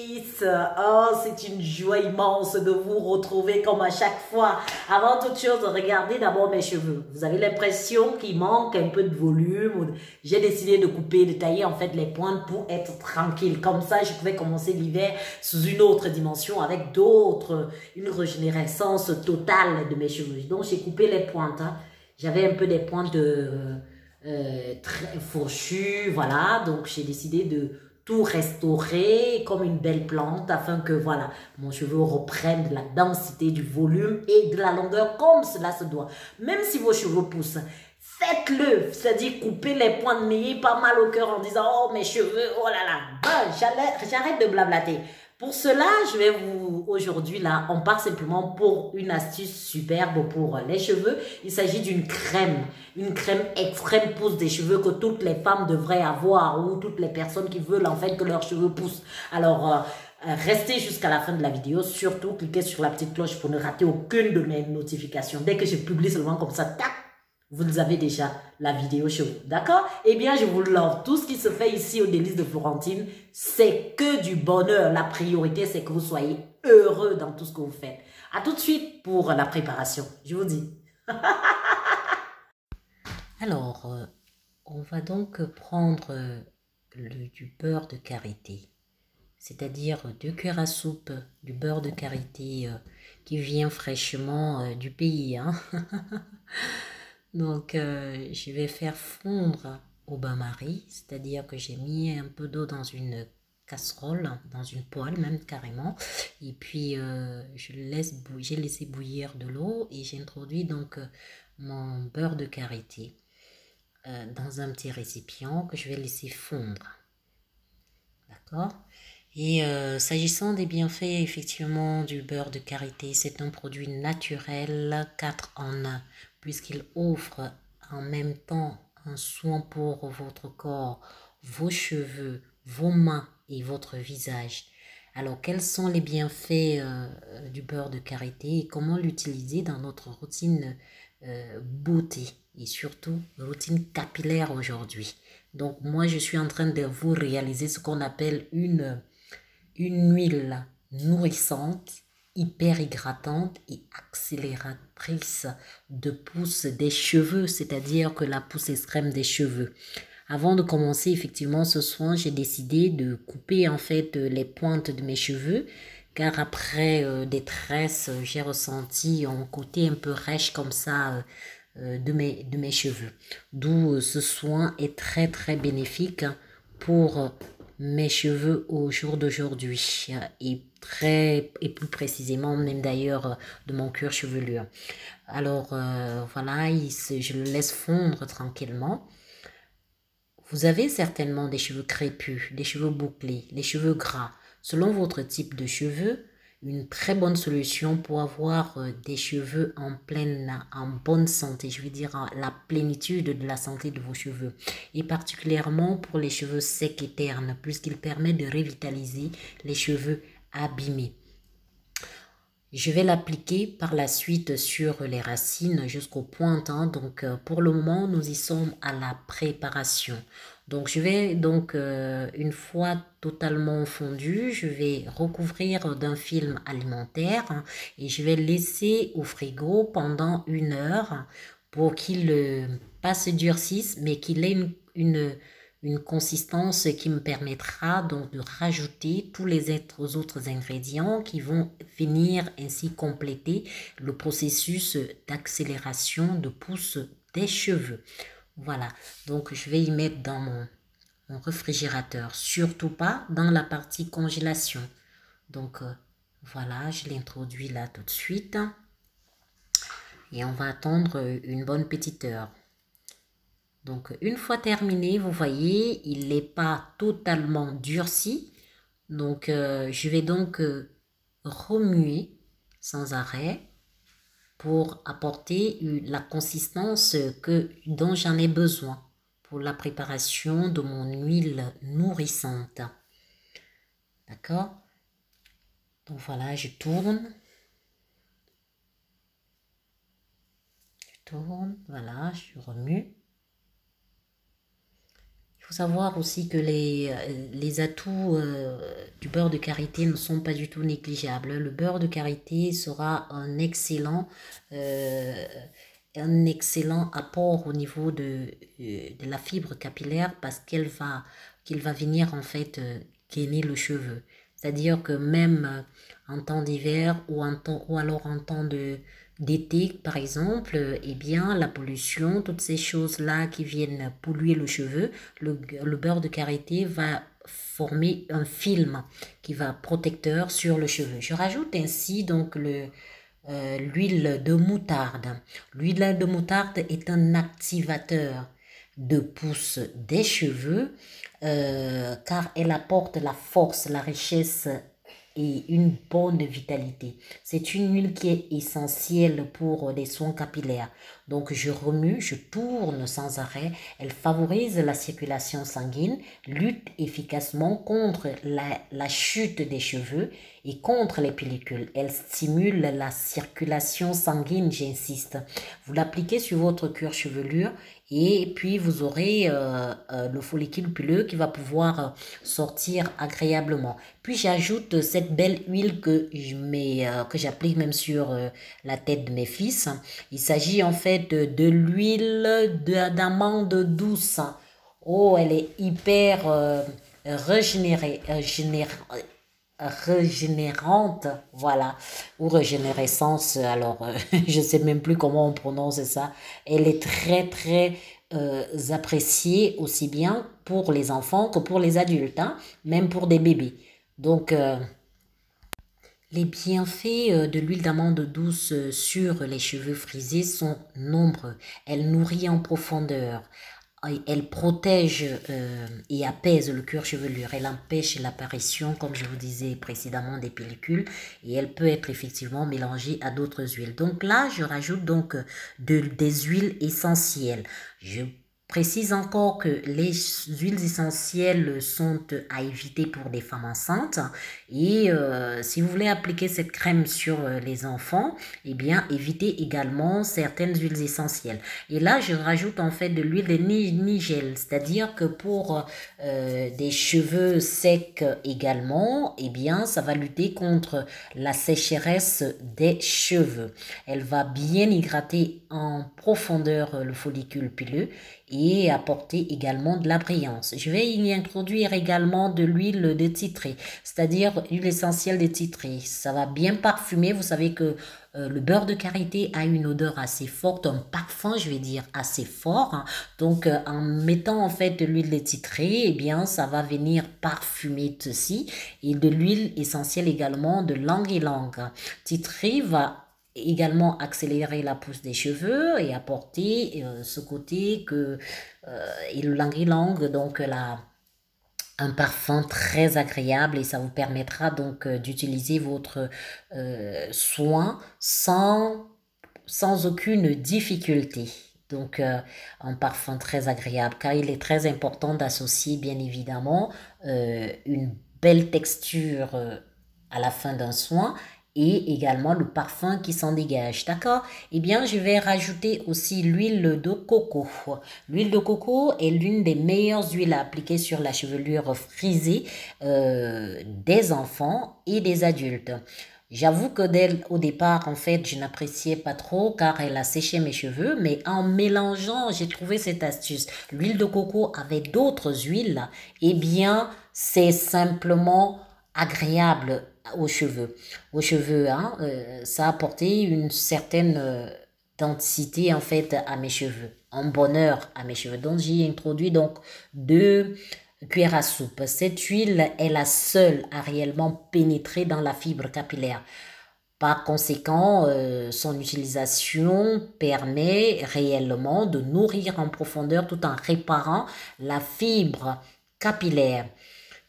Béatrice. Oh, c'est une joie immense de vous retrouver comme à chaque fois. Avant toute chose, regardez d'abord mes cheveux. Vous avez l'impression qu'il manque un peu de volume. J'ai décidé de couper, de tailler en fait les pointes pour être tranquille. Comme ça, je pouvais commencer l'hiver sous une autre dimension avec une régénérescence totale de mes cheveux. Donc, j'ai coupé les pointes. Hein. J'avais un peu des pointes très fourchues, voilà. Donc, j'ai décidé de tout restaurer comme une belle plante afin que voilà mon cheveu reprenne de la densité, du volume et de la longueur comme cela se doit. Même si vos cheveux poussent, faites-le, c'est-à-dire coupez les points, n'ayez pas mal au cœur en disant oh mes cheveux, oh là là, j'arrête de blablater. Pour cela, je vais aujourd'hui là, on part simplement pour une astuce superbe pour les cheveux. Il s'agit d'une crème extrême pousse des cheveux que toutes les femmes devraient avoir ou toutes les personnes qui veulent en fait que leurs cheveux poussent. Alors, restez jusqu'à la fin de la vidéo. Surtout, cliquez sur la petite cloche pour ne rater aucune de mes notifications. Dès que je publie seulement comme ça, tac, vous avez déjà la vidéo chez vous. D'accord? Eh bien, je vous l'offre. Tout ce qui se fait ici au Délices de Florentine, c'est que du bonheur. La priorité, c'est que vous soyez heureux dans tout ce que vous faites. À tout de suite pour la préparation. Je vous dis. Alors, on va donc prendre du beurre de karité. C'est-à-dire 2 cuillères à soupe du beurre de karité qui vient fraîchement du pays. Hein? Donc, je vais faire fondre au bain-marie, c'est-à-dire que j'ai mis un peu d'eau dans une casserole, dans une poêle même carrément, et puis j'ai laissé bouillir de l'eau et j'ai introduit donc mon beurre de karité dans un petit récipient que je vais laisser fondre. D'accord? Et s'agissant des bienfaits effectivement du beurre de karité, c'est un produit naturel 4 en 1 puisqu'il offre en même temps un soin pour votre corps, vos cheveux, vos mains et votre visage. Alors, quels sont les bienfaits du beurre de karité et comment l'utiliser dans notre routine beauté et surtout routine capillaire aujourd'hui? Donc, moi, je suis en train de vous réaliser ce qu'on appelle une huile nourrissante, hyper hydratante et accélératrice de pousse des cheveux, c'est-à-dire que la pousse extrême des cheveux. Avant de commencer effectivement ce soin, j'ai décidé de couper en fait les pointes de mes cheveux car après des tresses, j'ai ressenti un côté un peu rêche comme ça de mes cheveux. D'où ce soin est très très bénéfique pour mes cheveux au jour d'aujourd'hui et plus précisément même d'ailleurs de mon cuir chevelu. Alors voilà, je le laisse fondre tranquillement. Vous avez certainement des cheveux crépus, des cheveux bouclés, des cheveux gras. Selon votre type de cheveux, une très bonne solution pour avoir des cheveux en bonne santé, je veux dire la plénitude de la santé de vos cheveux. Et particulièrement pour les cheveux secs et ternes, puisqu'il permet de revitaliser les cheveux abîmés. Je vais l'appliquer par la suite sur les racines jusqu'aux pointes. Hein. Donc, pour le moment, nous y sommes à la préparation. Donc, je vais donc, une fois totalement fondu, je vais recouvrir d'un film alimentaire hein, et je vais laisser au frigo pendant 1 heure pour qu'il pas se durcisse, mais qu'il ait une consistance qui me permettra donc de rajouter tous les autres ingrédients qui vont venir ainsi compléter le processus d'accélération de pousse des cheveux. Voilà, donc je vais y mettre dans mon réfrigérateur, surtout pas dans la partie congélation. Donc voilà, je l'introduis là tout de suite et on va attendre une bonne petite heure. Donc, une fois terminé, vous voyez, il n'est pas totalement durci. Donc, je vais donc remuer sans arrêt pour apporter la consistance dont j'en ai besoin pour la préparation de mon huile nourrissante. D'accord? Donc, voilà, je tourne. Voilà, je remue. Il faut savoir aussi que les atouts du beurre de karité ne sont pas du tout négligeables. Le beurre de karité sera euh, un excellent apport au niveau de la fibre capillaire parce qu'il va venir en fait gainer le cheveu. C'est-à-dire que même en temps d'hiver ou alors en temps d'été, par exemple, eh bien, la pollution, toutes ces choses-là qui viennent polluer le cheveu, le beurre de karité va former un film qui va protecteur sur le cheveu. Je rajoute ainsi donc l'huile de moutarde. L'huile de moutarde est un activateur de pousse des cheveux car elle apporte la force, la richesse et une bonne vitalité. C'est une huile qui est essentielle pour les soins capillaires. Donc je remue, je tourne sans arrêt. Elle favorise la circulation sanguine, lutte efficacement contre la chute des cheveux et contre les pellicules. Elle stimule la circulation sanguine, j'insiste. Vous l'appliquez sur votre cuir chevelure et puis vous aurez le follicule pileux qui va pouvoir sortir agréablement. Puis j'ajoute cette belle huile que j'applique même sur la tête de mes fils. Il s'agit en fait de l'huile d'amande douce. Oh, elle est hyper régénérante, voilà, ou régénérescence, alors je sais même plus comment on prononce ça. Elle est très très appréciée aussi bien pour les enfants que pour les adultes, hein, même pour des bébés. Donc, les bienfaits de l'huile d'amande douce sur les cheveux frisés sont nombreux. Elle nourrit en profondeur. Elle protège et apaise le cuir chevelure. Elle empêche l'apparition, comme je vous disais précédemment, des pellicules et elle peut être effectivement mélangée à d'autres huiles. Donc là, je rajoute donc des huiles essentielles. Je précise encore que les huiles essentielles sont à éviter pour des femmes enceintes et si vous voulez appliquer cette crème sur les enfants, eh bien évitez également certaines huiles essentielles. Et là, je rajoute en fait de l'huile de nigel, c'est-à-dire que pour des cheveux secs également, eh bien ça va lutter contre la sécheresse des cheveux. Elle va bien hydrater en profondeur le follicule pileux et apporter également de la brillance. Je vais y introduire également de l'huile de titré, c'est-à-dire l'huile essentielle de titré. Ça va bien parfumer. Vous savez que le beurre de karité a une odeur assez forte, un parfum, je vais dire, assez fort. Hein. Donc, en mettant en fait de l'huile de titré, eh bien, ça va venir parfumer ceci. Et de l'huile essentielle également de ylang-ylang. Titré va également accélérer la pousse des cheveux et apporter ce côté que et le ylang-ylang donc un parfum très agréable et ça vous permettra donc d'utiliser votre soin sans aucune difficulté. Donc un parfum très agréable car il est très important d'associer bien évidemment une belle texture à la fin d'un soin et également le parfum qui s'en dégage, d'accord? Eh bien, je vais rajouter aussi l'huile de coco. L'huile de coco est l'une des meilleures huiles à appliquer sur la chevelure frisée des enfants et des adultes. J'avoue que dès au départ, en fait, je n'appréciais pas trop car elle a séché mes cheveux, mais en mélangeant, j'ai trouvé cette astuce. L'huile de coco avec d'autres huiles, eh bien, c'est simplement agréable aux cheveux. Aux cheveux, hein, ça a apporté une certaine densité en fait à mes cheveux, un bonheur à mes cheveux. Donc j'ai introduit donc 2 cuillères à soupe. Cette huile est la seule à réellement pénétrer dans la fibre capillaire. Par conséquent, son utilisation permet réellement de nourrir en profondeur tout en réparant la fibre capillaire.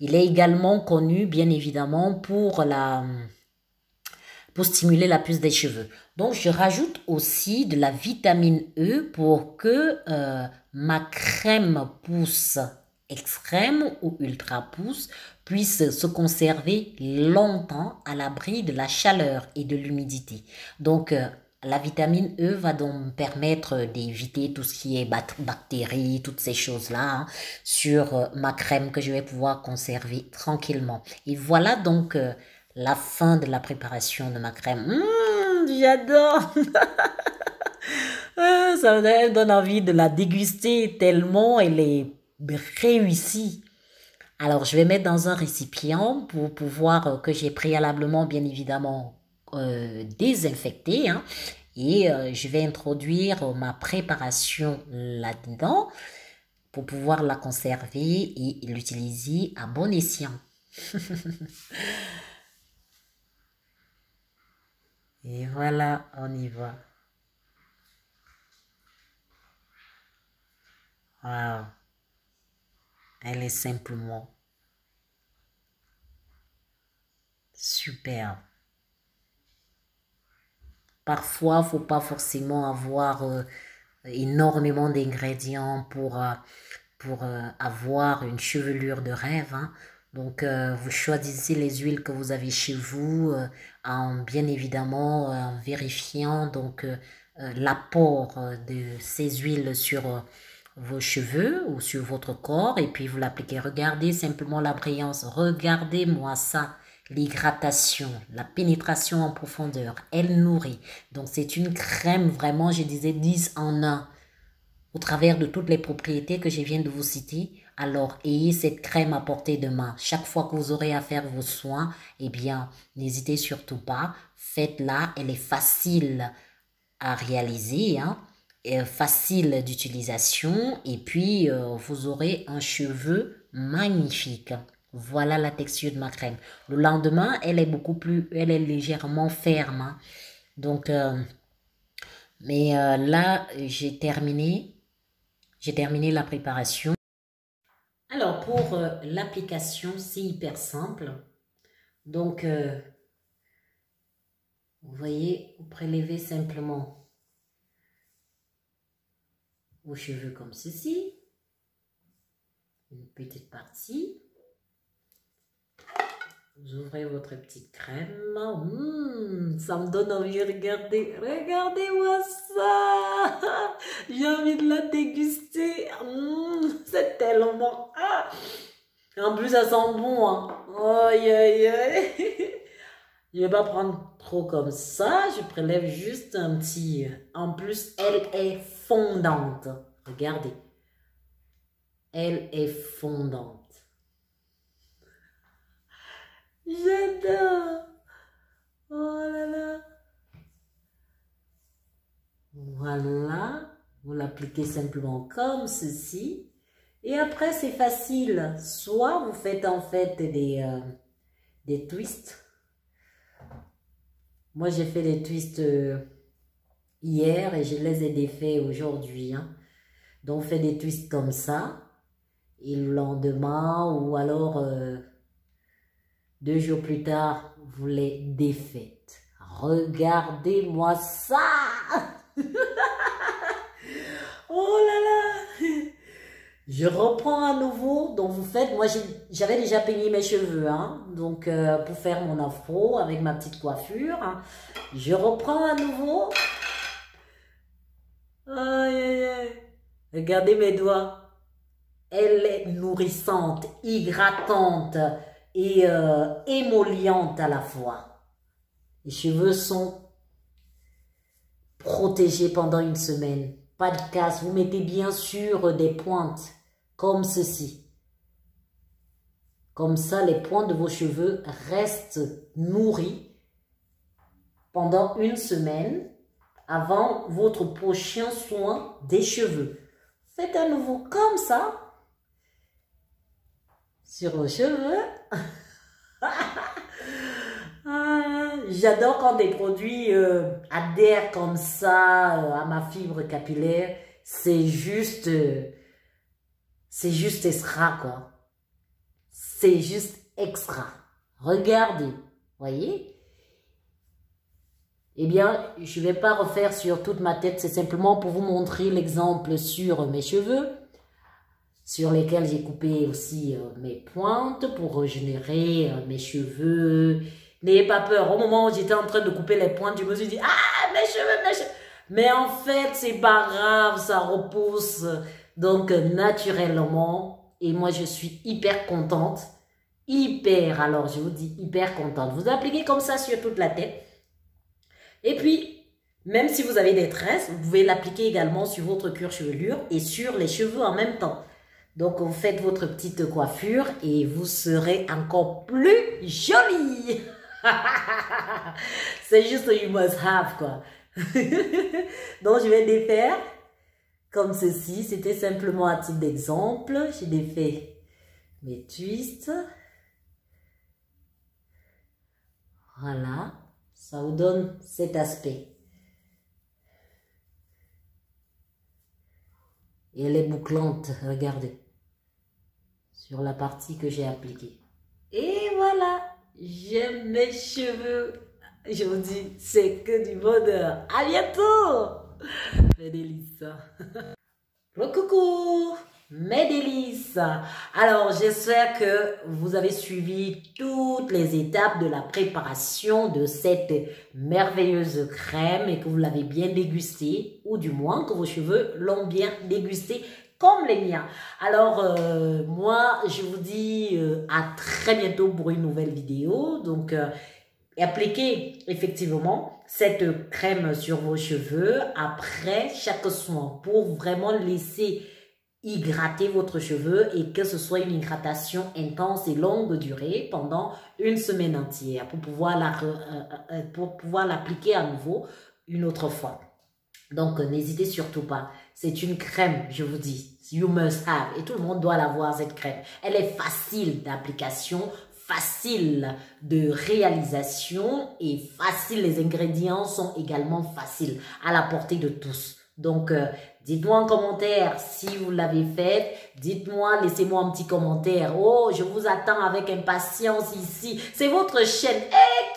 Il est également connu, bien évidemment, pour stimuler la pousse des cheveux. Donc, je rajoute aussi de la vitamine E pour que ma crème pousse extrême ou ultra pousse puisse se conserver longtemps à l'abri de la chaleur et de l'humidité. Donc, La vitamine E va donc me permettre d'éviter tout ce qui est bactéries, toutes ces choses-là, hein, sur ma crème que je vais pouvoir conserver tranquillement. Et voilà donc la fin de la préparation de ma crème. J'adore! Ça me donne envie de la déguster tellement elle est réussie. Alors, je vais mettre dans un récipient pour pouvoir, que j'ai préalablement, bien évidemment, désinfecté, hein, et je vais introduire ma préparation là-dedans pour pouvoir la conserver et l'utiliser à bon escient. Et voilà, on y va. Wow. Elle est simplement superbe. Parfois, faut pas forcément avoir énormément d'ingrédients pour avoir une chevelure de rêve, hein. Donc, vous choisissez les huiles que vous avez chez vous en bien évidemment en vérifiant donc l'apport de ces huiles sur vos cheveux ou sur votre corps et puis vous l'appliquez. Regardez simplement la brillance. Regardez-moi ça. L'hydratation, la pénétration en profondeur, elle nourrit. Donc, c'est une crème vraiment, je disais, 10 en 1 au travers de toutes les propriétés que je viens de vous citer. Alors, ayez cette crème à portée de main. Chaque fois que vous aurez à faire vos soins, eh bien, n'hésitez surtout pas. Faites-la, elle est facile à réaliser, hein, facile d'utilisation. Et puis, vous aurez un cheveu magnifique. Voilà la texture de ma crème. Le lendemain, elle est légèrement ferme, hein. Donc, là, j'ai terminé la préparation. Alors, pour l'application, c'est hyper simple. Donc, vous voyez, vous prélevez simplement vos cheveux comme ceci. Une petite partie. Vous ouvrez votre petite crème. Ça me donne envie de regarder. Regardez-moi ça. J'ai envie de la déguster. C'est tellement... En plus, ça sent bon, hein. Aïe, aïe, aïe. Je vais pas prendre trop comme ça. Je prélève juste un petit... En plus, elle est fondante. Regardez. Elle est fondante. J'adore. Oh là là. Voilà. Vous l'appliquez simplement comme ceci. Et après, c'est facile. Soit vous faites en fait des twists. Moi, j'ai fait des twists hier et je les ai défaits aujourd'hui, hein. Donc, faites des twists comme ça. Et le lendemain, ou alors 2 jours plus tard, vous les défaites. Regardez-moi ça. Oh là là. Je reprends à nouveau. Donc, vous faites... Moi, j'avais déjà peigné mes cheveux, hein. Donc, pour faire mon afro avec ma petite coiffure, hein. Je reprends à nouveau. Aïe, aïe, aïe. Regardez mes doigts. Elle est nourrissante, hydratante et émolliente à la fois. Les cheveux sont protégés pendant une semaine. Pas de casse. Vous mettez bien sûr des pointes comme ceci. Comme ça, les pointes de vos cheveux restent nourris pendant une semaine avant votre prochain soin des cheveux. Faites à nouveau comme ça sur vos cheveux. J'adore quand des produits adhèrent comme ça à ma fibre capillaire. C'est juste extra, quoi. C'est juste extra. Regardez, voyez? Eh bien, je ne vais pas refaire sur toute ma tête. C'est simplement pour vous montrer l'exemple sur mes cheveux, sur lesquels j'ai coupé aussi mes pointes pour régénérer mes cheveux, N'ayez pas peur. Au moment où j'étais en train de couper les pointes, je me suis dit, ah, mes cheveux, mes cheveux. Mais en fait, c'est pas grave, ça repousse. Donc, naturellement, et moi, je suis hyper contente. Hyper, alors je vous dis, hyper contente. Vous appliquez comme ça sur toute la tête. Et puis, même si vous avez des tresses, vous pouvez l'appliquer également sur votre cuir chevelure et sur les cheveux en même temps. Donc, vous faites votre petite coiffure et vous serez encore plus jolie. C'est juste you must have, quoi. Donc, je vais défaire comme ceci. C'était simplement un titre d'exemple. J'ai défait mes twists. Voilà. Ça vous donne cet aspect. Et elle est bouclante, regardez. Sur la partie que j'ai appliquée. Et voilà. J'aime mes cheveux. Je vous dis, c'est que du bonheur. À bientôt. Mes délices. Coucou, mes délices. Alors, j'espère que vous avez suivi toutes les étapes de la préparation de cette merveilleuse crème et que vous l'avez bien dégustée, ou du moins que vos cheveux l'ont bien dégustée comme les miens. Alors, moi, je vous dis à très bientôt pour une nouvelle vidéo. Donc, appliquez effectivement cette crème sur vos cheveux après chaque soin pour vraiment laisser hydrater votre cheveu et que ce soit une hydratation intense et longue durée pendant une semaine entière pour pouvoir l'appliquer à nouveau une autre fois. Donc, n'hésitez surtout pas. C'est une crème, je vous dis. You must have. Et tout le monde doit l'avoir, cette crème. Elle est facile d'application, facile de réalisation et facile. Les ingrédients sont également faciles à la portée de tous. Donc, dites-moi en commentaire si vous l'avez faite. Dites-moi, laissez-moi un petit commentaire. Oh, je vous attends avec impatience ici. C'est votre chaîne.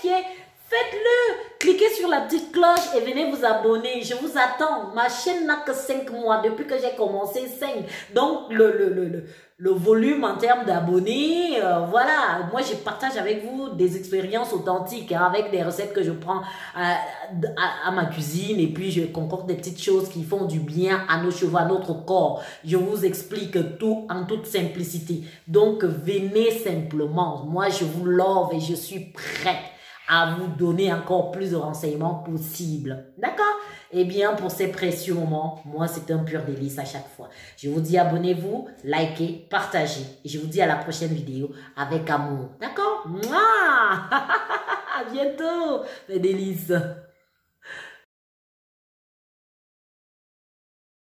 Qui est... Faites-le, cliquez sur la petite cloche et venez vous abonner. Je vous attends. Ma chaîne n'a que 5 mois depuis que j'ai commencé 5. Donc, le volume en termes d'abonnés, voilà. Moi, je partage avec vous des expériences authentiques, hein, avec des recettes que je prends à ma cuisine et puis je concocte des petites choses qui font du bien à nos cheveux, à notre corps. Je vous explique tout en toute simplicité. Donc, venez simplement. Moi, je vous love et je suis prête à vous donner encore plus de renseignements possibles. D'accord? Eh bien, pour ces précieux moments, moi, c'est un pur délice à chaque fois. Je vous dis abonnez-vous, likez, partagez. Et je vous dis à la prochaine vidéo avec amour. D'accord? À bientôt, mes délices.